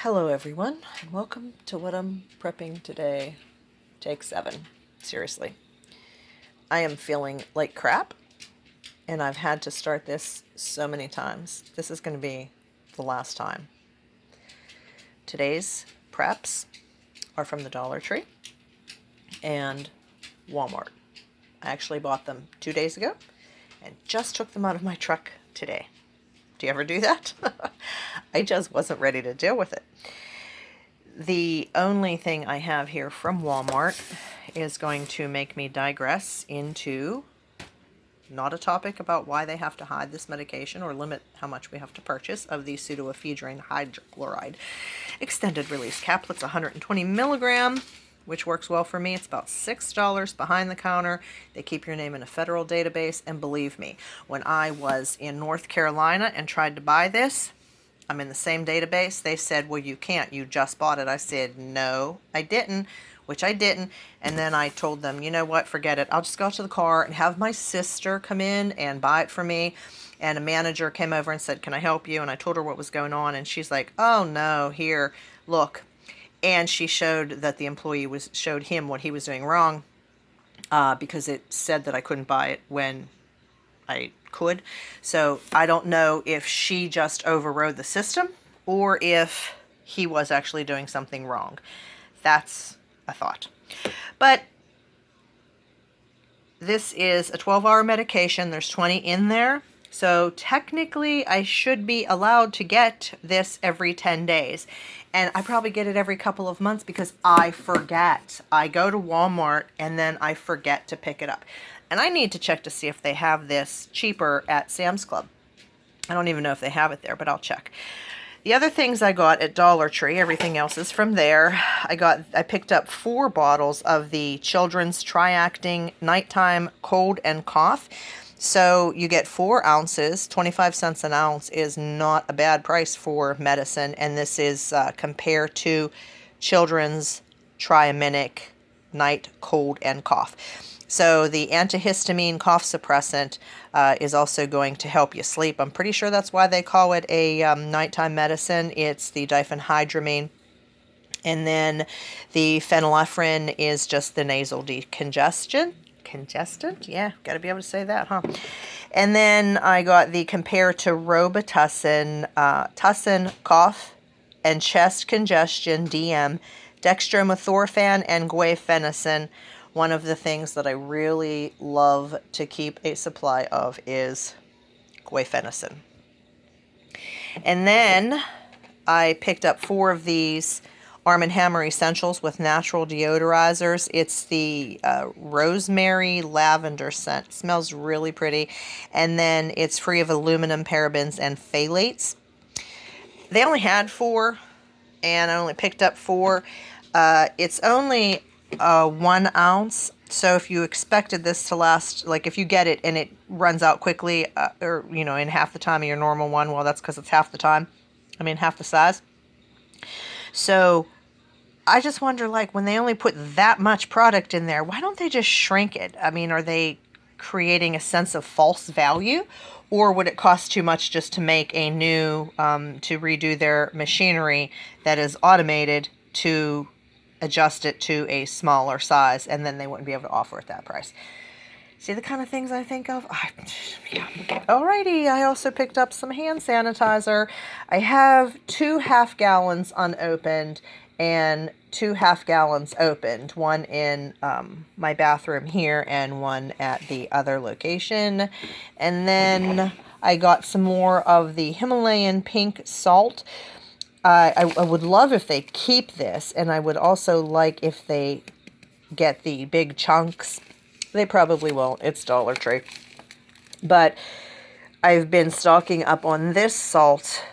Hello everyone, and welcome to what I'm prepping today. Take 7. Seriously. I am feeling like crap, and I've had to start this so many times. This is going to be the last time. Today's preps are from the Dollar Tree and Walmart. I actually bought them 2 days ago and just took them out of my truck today. Do you ever do that? I just wasn't ready to deal with it. The only thing I have here from Walmart is going to make me digress into not a topic about why they have to hide this medication or limit how much we have to purchase of the pseudoephedrine hydrochloride extended release caplets, 120 milligram, which works well for me. It's about $6 behind the counter. They keep your name in a federal database, and believe me, when I was in North Carolina and tried to buy this, I'm in the same database. They said, well, you can't. You just bought it. I said, no, I didn't, which I didn't. And then I told them, you know what, forget it. I'll just go out to the car and have my sister come in and buy it for me. And a manager came over and said, can I help you? And I told her what was going on. And she's like, oh, no, here, look. And she showed that the employee showed him what he was doing wrong because it said that I couldn't buy it when I could. So I don't know if she just overrode the system or if he was actually doing something wrong. That's a thought. But this is a 12-hour medication. There's 20 in there. So technically I should be allowed to get this every 10 days. And I probably get it every couple of months because I forget. I go to Walmart and then I forget to pick it up. And I need to check to see if they have this cheaper at Sam's Club. I don't even know if they have it there, but I'll check. The other things I got at Dollar Tree, everything else is from there. I picked up 4 bottles of the children's Triacting Nighttime Cold and Cough. So you get 4 ounces. 25 cents an ounce is not a bad price for medicine. And this is compared to children's Triaminic Night Cold and Cough. So the antihistamine cough suppressant is also going to help you sleep. I'm pretty sure that's why they call it a nighttime medicine. It's the diphenhydramine. And then the phenylephrine is just the nasal decongestant. Congestant? Yeah, got to be able to say that, huh? And then I got the Compare to Robitussin, Tussin cough and chest congestion, DM, dextromethorphan, and guaifenesin. One of the things that I really love to keep a supply of is guaifenesin. And then I picked up 4 of these Armand Hammer Essentials with natural deodorizers. It's the rosemary lavender scent. It smells really pretty. And then it's free of aluminum, parabens, and phthalates. They only had 4, and I only picked up 4. It's only 1 ounce. So if you expected this to last, like if you get it and it runs out quickly, or, you know, in half the time of your normal one, well, that's because it's half the time. I mean, half the size. So I just wonder, like, when they only put that much product in there, why don't they just shrink it? I mean, are they creating a sense of false value? Or would it cost too much just to make a new, to redo their machinery that is automated to adjust it to a smaller size, and then they wouldn't be able to offer it that price? See the kind of things I think of? Yeah. Alrighty, I also picked up some hand sanitizer. I have 2 half gallons unopened and 2 half gallons opened. One in my bathroom here and one at the other location. And then I got some more of the Himalayan pink salt. I would love if they keep this, and I would also like if they get the big chunks. They probably won't. It's Dollar Tree. But I've been stocking up on this salt,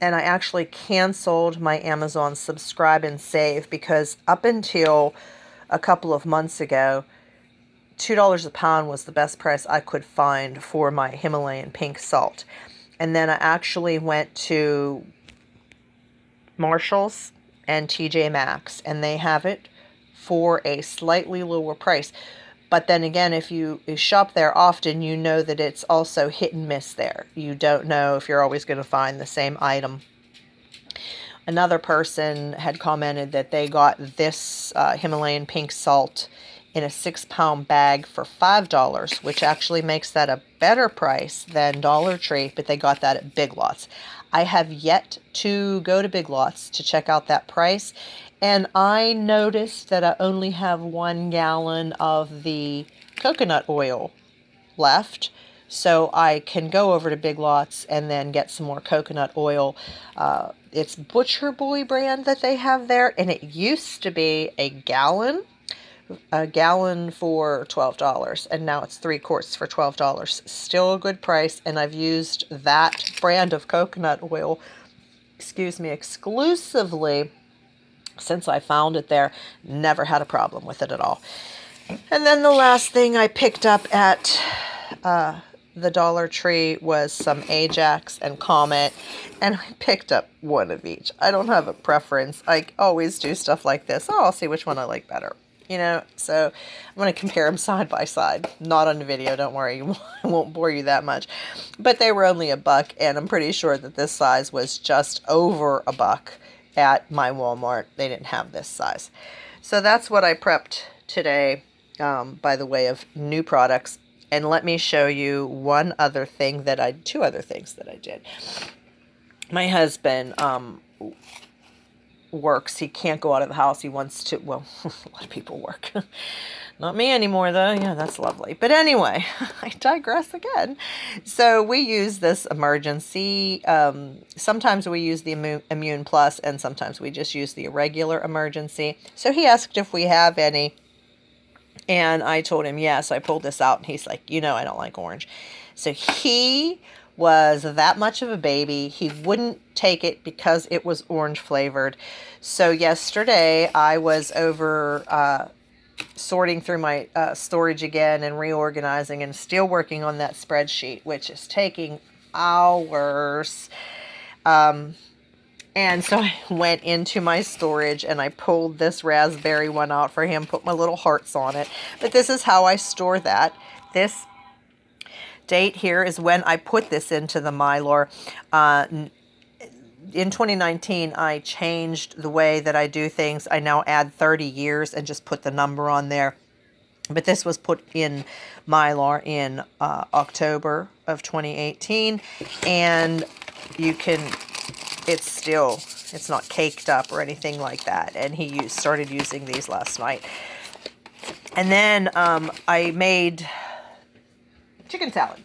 and I actually canceled my Amazon Subscribe and Save because up until a couple of months ago, $2 a pound was the best price I could find for my Himalayan pink salt. And then I actually went to Marshall's and TJ Maxx, and they have it for a slightly lower price. But then again, if you shop there often, you know that it's also hit and miss there. You don't know if you're always going to find the same item. Another person had commented that they got this Himalayan pink salt in a 6-pound bag for $5, which actually makes that a better price than Dollar Tree, but they got that at Big Lots. I have yet to go to Big Lots to check out that price, and I noticed that I only have 1 gallon of the coconut oil left, so I can go over to Big Lots and then get some more coconut oil. It's Butcher Boy brand that they have there, and it used to be a gallon for $12, and now it's 3 quarts for $12. Still a good price, and I've used that brand of coconut oil, exclusively since I found it there. Never had a problem with it at all. And then the last thing I picked up at the Dollar Tree was some Ajax and Comet, and I picked up one of each. I don't have a preference. I always do stuff like this. Oh, I'll see which one I like better. So I'm going to compare them side by side. Not on the video, don't worry. I won't bore you that much. But they were only $1, and I'm pretty sure that this size was just over $1 at my Walmart. They didn't have this size. So that's what I prepped today, by the way of new products. And let me show you two other things that I did. My husband works. He can't go out of the house. He wants to, well, a lot of people work. Not me anymore, though. Yeah, that's lovely. But anyway, I digress again. So we use this emergency. Sometimes we use the Immune Plus, and sometimes we just use the regular emergency. So he asked if we have any, and I told him yes. I pulled this out, and he's like, I don't like orange. So he was that much of a baby. He wouldn't take it because it was orange flavored. So yesterday I was over sorting through my storage again and reorganizing, and still working on that spreadsheet, which is taking hours. And so I went into my storage and I pulled this raspberry one out for him, put my little hearts on it. But this is how I store that. This date here is when I put this into the Mylar. In 2019, I changed the way that I do things. I now add 30 years and just put the number on there. But this was put in Mylar in October of 2018. And it's not caked up or anything like that. And he started using these last night. And then I made chicken salad.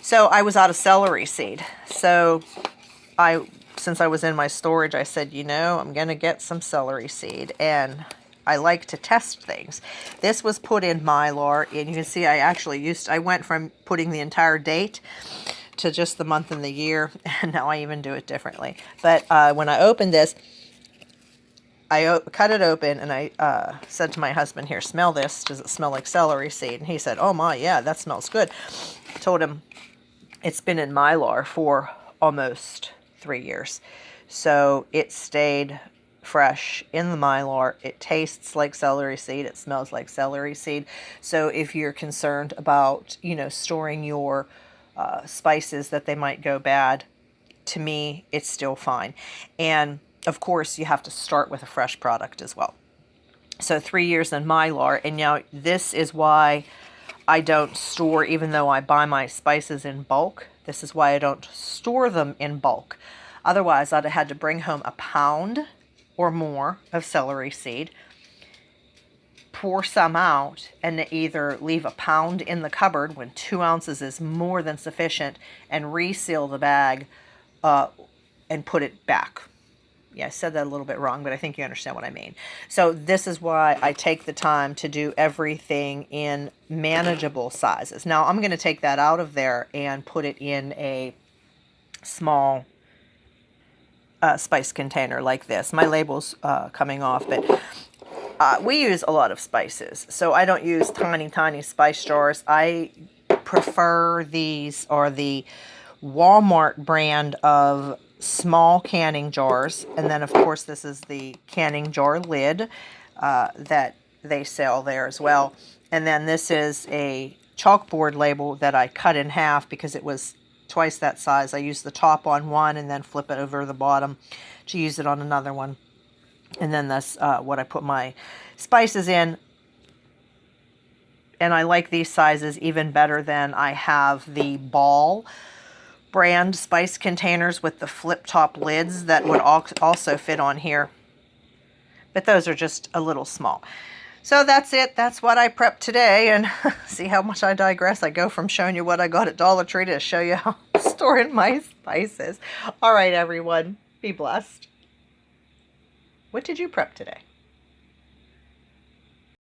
So I was out of celery seed. So since I was in my storage, I said, I'm going to get some celery seed. And I like to test things. This was put in Mylar, and you can see I went from putting the entire date to just the month and the year, and now I even do it differently. But when I opened this, I cut it open, and I said to my husband, here, smell this. Does it smell like celery seed? And he said, oh my, yeah, that smells good. I told him it's been in Mylar for almost 3 years. So it stayed fresh in the Mylar. It tastes like celery seed. It smells like celery seed. So if you're concerned about, storing your spices that they might go bad, to me, it's still fine. And of course, you have to start with a fresh product as well. So 3 years in Mylar, and now this is why I don't store, even though I buy my spices in bulk, this is why I don't store them in bulk. Otherwise, I'd have had to bring home a pound or more of celery seed, pour some out, and either leave a pound in the cupboard when 2 ounces is more than sufficient, and reseal the bag and put it back. Yeah, I said that a little bit wrong, but I think you understand what I mean. So this is why I take the time to do everything in manageable sizes. Now, I'm going to take that out of there and put it in a small spice container like this. My label's coming off, but we use a lot of spices. So I don't use tiny, tiny spice jars. I prefer these, or the Walmart brand of small canning jars, and then of course this is the canning jar lid that they sell there as well. And then this is a chalkboard label that I cut in half because it was twice that size. I use the top on one and then flip it over the bottom to use it on another one. And then that's what I put my spices in. And I like these sizes even better than I have the Ball brand spice containers with the flip top lids that would also fit on here. But those are just a little small. So that's it. That's what I prepped today. And see how much I digress. I go from showing you what I got at Dollar Tree to show you how I'm storing my spices. All right, everyone. Be blessed. What did you prep today?